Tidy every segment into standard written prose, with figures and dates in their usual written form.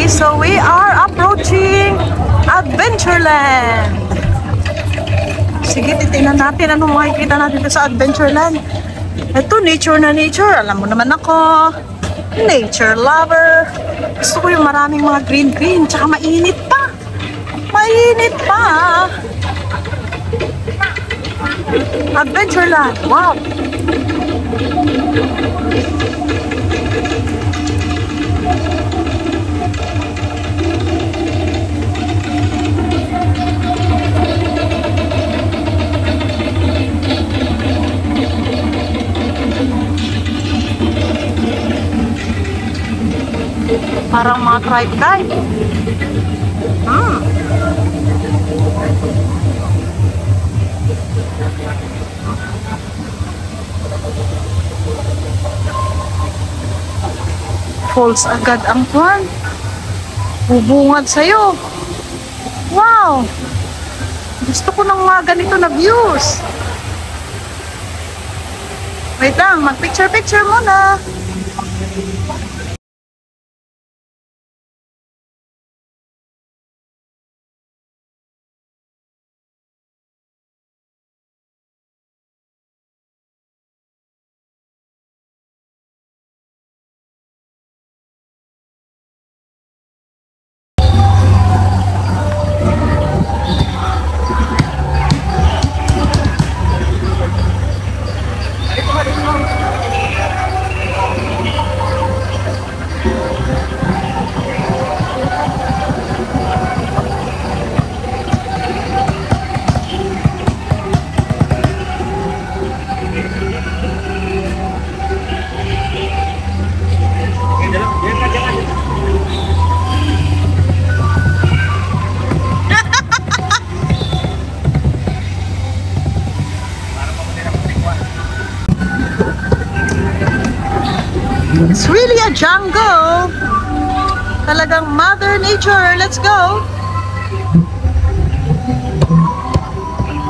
Okay, so we are approaching Adventureland. Sige, titignan natin anong makikita natin dito sa Adventureland. Ito, nature na nature. Alam mo naman ako, nature lover. Gusto ko yung maraming mga green, tsaka mainit pa. Mainit pa. Adventureland, wow. Parang mga tribe guide. Falls agad ang kwan. Bubungad sa'yo. Wow! Gusto ko ng mga ganito na views. Wait lang, mag-picture-picture muna. It's really a jungle. Talagang Mother Nature. Let's go.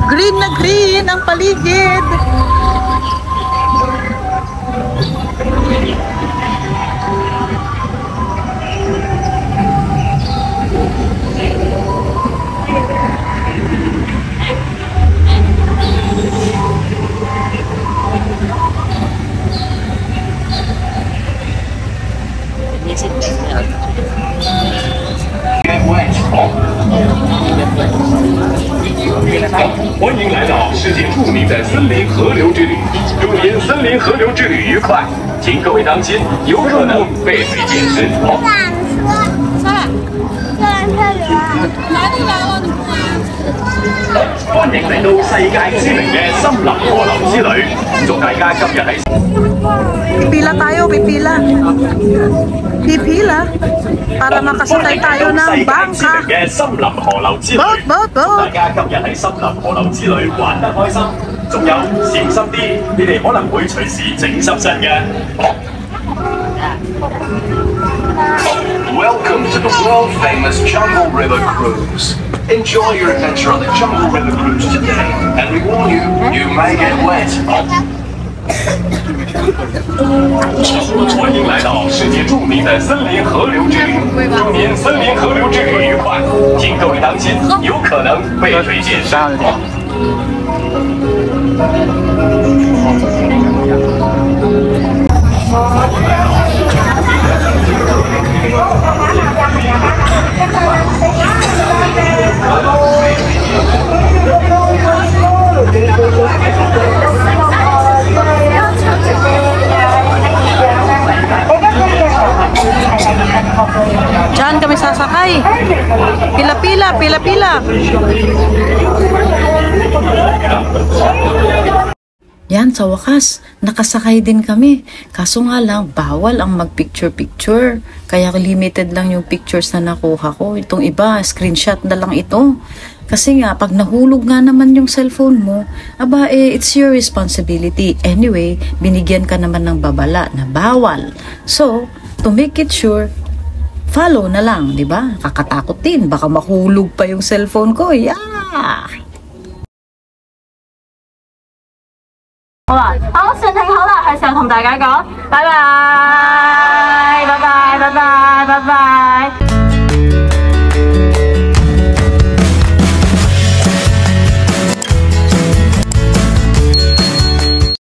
Green na green ang paligid.欢迎来到世界著名的森林河流之旅，祝您森林河流之旅愉快。请各位当心，有可能被水溅湿。歡迎嚟到世界知名嘅森林河流之旅，祝大家今日喺Pipila tayo, pipila. Pipila para makasakay tayo ng bangka. Boat, boat, boat. 大家今日喺森林河流之旅玩得開心，仲有小心啲，你哋可能會隨時整濕身嘅。Welcome to the world-famous Jungle River Cruise. Enjoy your adventure on the Jungle River Cruise today, and we warn you, you may get wet. 欢迎来到世界著名的森林河流之旅，祝您森林河流之旅愉快。请各位当心，有可能被水溅湿。Diyan kami sasakay. Pila-pila, pila-pila. Yan, sa wakas, nakasakay din kami. Kaso nga lang, bawal ang mag-picture-picture. Kaya limited lang yung pictures na nakuha ko. Itong iba, screenshot na lang ito. Kasi nga, pag nahulog nga naman yung cellphone mo, aba it's your responsibility. Anyway, binigyan ka naman ng babala na bawal. So, to make it sure, follow na lang, di ba? Kakatakot din, baka mahulog pa yung cellphone ko. Yeah! 好啦，好，船停好啦，係時候同大家講，拜拜，拜拜，拜拜，拜拜。